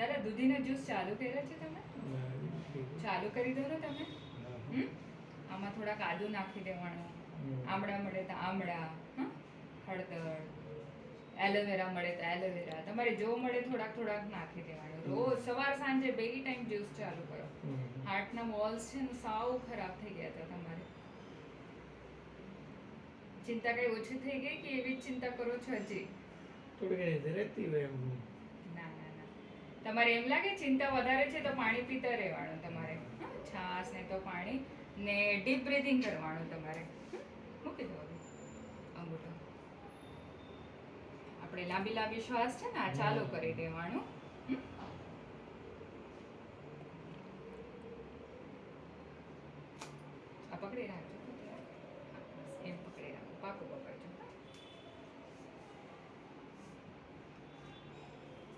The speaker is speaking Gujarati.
દાદા દૂધીનો જ્યુસ ચાલુ કર્યો છે તમે? ચાલુ કરી દો ને તમે. આમાં થોડાક આદુ નાખી દેવાનું, આમળા મળે તો આમળા, હળદર, એલોવેરા મળે તો એલોવેરા, તમારે જો મળે થોડાક નાખી દેવાનું. રોજ સવાર સાંજે 2 ટાઈમ જ્યુસ ચાલુ કરો. હાર્ટના વોલ્સ છે ને સાવ ખરાબ થઈ ગયા હતા તમારે. ચિંતા કઈ ઓછી થઈ ગઈ કે એવી જ ચિંતા કરો છો હજી? થોડી રહેતી હોય એમ. ના, તમારે એમ લાગે ચિંતા વધારે છે તો પાણી પીતા રહેવાનું તમારે. છાશ ને તો પાણી ને ડીપ બ્રીથિંગ કરવાનું તમારે. મૂકી દો હવે અંગૂઠો. આપણે લાંબી શ્વાસ છે ને આ ચાલુ કરી દેવાનું. આ પકડી રાખજો.